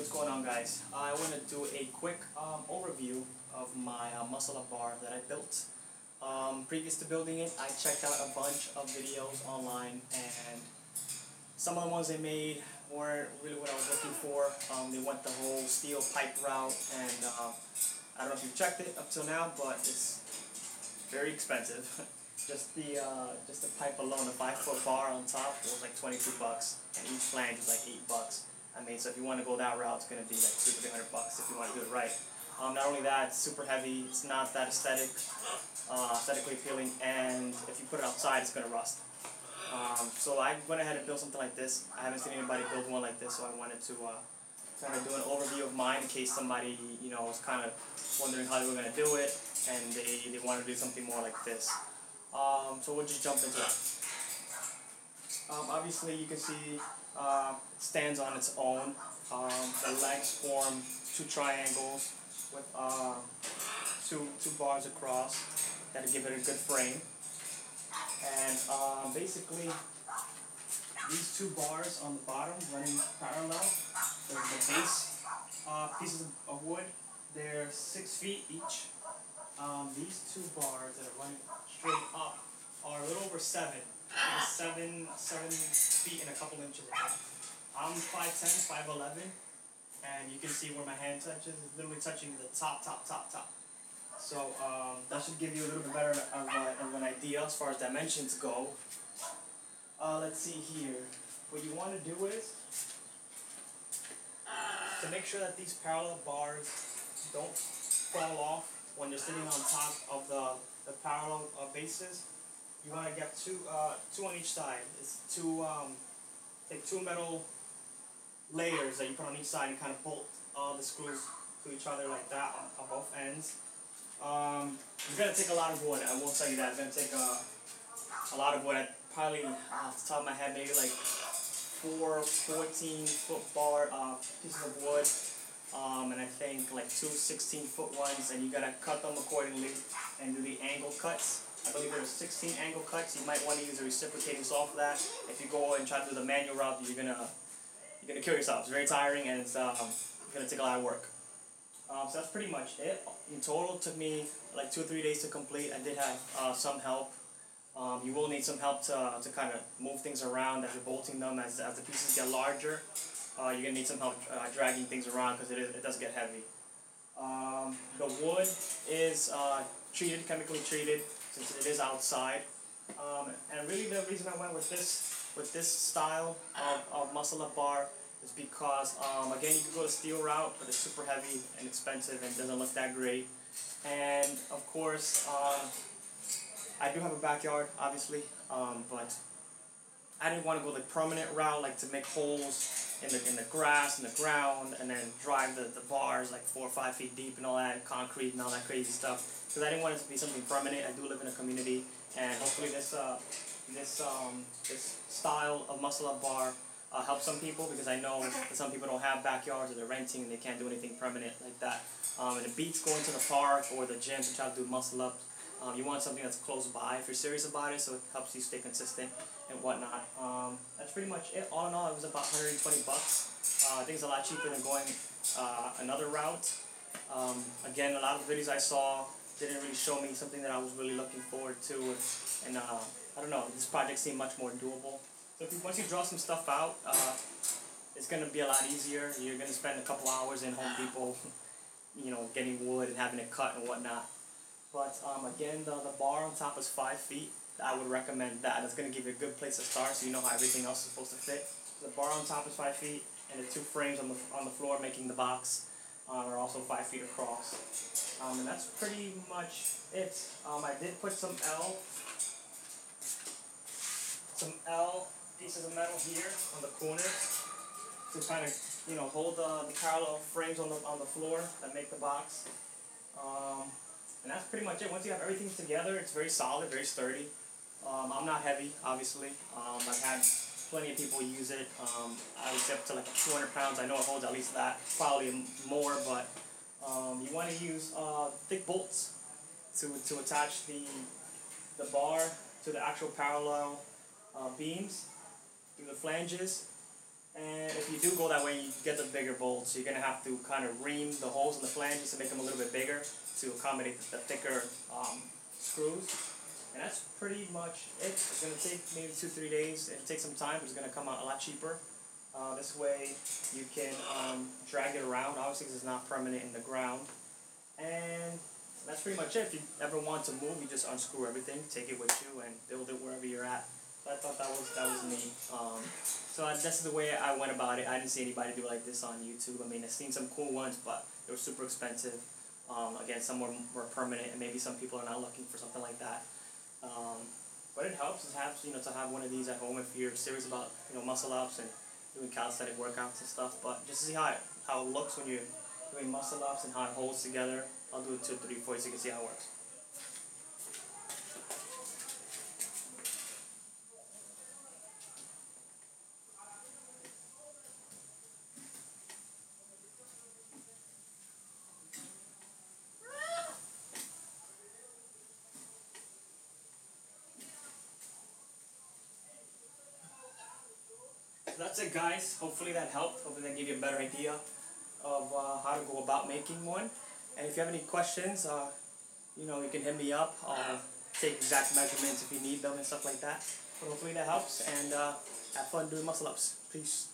what's going on, guys? I want to do a quick overview of my muscle-up bar that I built. Previous to building it, I checked out a bunch of videos online, and some of the ones they made weren't really what I was looking for. They went the whole steel pipe route, and I don't know if you've checked it up till now, but it's very expensive. just the pipe alone, the 5-foot bar on top was like $22, and each flange was like $8. I mean, so if you want to go that route, it's going to be like $200-300 if you want to do it right. Not only that, it's super heavy. It's not that aesthetically appealing, and if you put it outside, it's going to rust. So I went ahead and built something like this. I haven't seen anybody build one like this, so I wanted to kind of do an overview of mine in case somebody, was kind of wondering how they were going to do it, and they wanted to do something more like this. So we'll just jump into it. Obviously, you can see it stands on its own. The legs form two triangles with two bars across that'll give it a good frame. And basically, these two bars on the bottom running parallel, the base pieces of wood, they're 6 feet each. These two bars that are running straight up are a little over 7 feet and a couple inches. I'm 5'10", 5'11", and you can see where my hand touches. It's literally touching the top. So that should give you a little bit better of an idea as far as dimensions go. Let's see here. What you want to do is to make sure that these parallel bars don't fall off when you're sitting on top of the parallel bases. You want to get two on each side. It's take two metal layers that you put on each side and kind of bolt all the screws to each other like that on both ends. It's going to take a lot of wood, I will tell you that. It's going to take a lot of wood. I probably, off the top of my head, maybe like 4 14-foot bar pieces of wood, and I think like 2 16-foot ones, and you got to cut them accordingly and do the angle cuts. I believe there's 16 angle cuts. You might want to use a reciprocating saw for that. If you go and try to do the manual route, you're gonna kill yourself. It's very tiring, and it's gonna take a lot of work. So that's pretty much it. In total, it took me like 2 or 3 days to complete. I did have some help. You will need some help to kind of move things around as you're bolting them. As the pieces get larger, you're gonna need some help dragging things around because it does get heavy. The wood is chemically treated, since it is outside. And really the reason I went with this style of muscle-up bar is because, again, you can go the steel route, but it's super heavy and expensive and doesn't look that great. And, of course, I do have a backyard, obviously, but I didn't want to go the permanent route, like to make holes in the grass and the ground, and then drive the bars like 4 or 5 feet deep and all that, concrete and all that crazy stuff. Because I didn't want it to be something permanent. I do live in a community, and hopefully this style of muscle-up bar helps some people, because I know that some people don't have backyards or they're renting and they can't do anything permanent like that. And it beats going to the park or the gym to try to do muscle-up. You want something that's close by if you're serious about it, so it helps you stay consistent and whatnot. That's pretty much it. All in all, it was about $120. I think it's a lot cheaper than going another route. Again, a lot of the videos I saw didn't really show me something that I was really looking forward to, and I don't know, this project seemed much more doable. So once you draw some stuff out, it's going to be a lot easier. You're going to spend a couple hours in Home Depot, getting wood and having it cut and whatnot. But again, the bar on top is 5 feet. I would recommend that. It's going to give you a good place to start, so you know how everything else is supposed to fit. The bar on top is 5 feet, and the two frames on the floor making the box are also 5 feet across. And that's pretty much it. I did put some L pieces of metal here on the corners to kind of hold the parallel frames on the floor that make the box. And that's pretty much it. Once you have everything together, it's very solid, very sturdy. I'm not heavy, obviously. I've had plenty of people use it. I would say up to like 200 pounds. I know it holds at least that, probably more, but you want to use thick bolts to attach the bar to the actual parallel beams through the flanges. And if you do go that way, you get the bigger bolt, so you're going to have to kind of ream the holes in the flanges to make them a little bit bigger to accommodate the thicker screws. And that's pretty much it. It's going to take maybe 2-3 days. It'll take some time, but it's going to come out a lot cheaper. This way you can drag it around, obviously because it's not permanent in the ground. And that's pretty much it. If you ever want to move, you just unscrew everything, take it with you, and build it wherever you're at. So I thought that was neat. So this is the way I went about it. I didn't see anybody do it like this on YouTube. I mean, I've seen some cool ones, but they were super expensive. Again, some were permanent, and maybe some people are not looking for something like that. But it helps to have one of these at home if you're serious about muscle ups and doing calisthenic workouts and stuff. But just to see how it looks when you're doing muscle ups and how it holds together, I'll do it 2, 3, 4 so you can see how it works. So that's it, guys. Hopefully that helped. Hopefully that gave you a better idea of how to go about making one. And if you have any questions, you can hit me up. I'll take exact measurements if you need them and stuff like that. But hopefully that helps, and have fun doing muscle ups. Peace.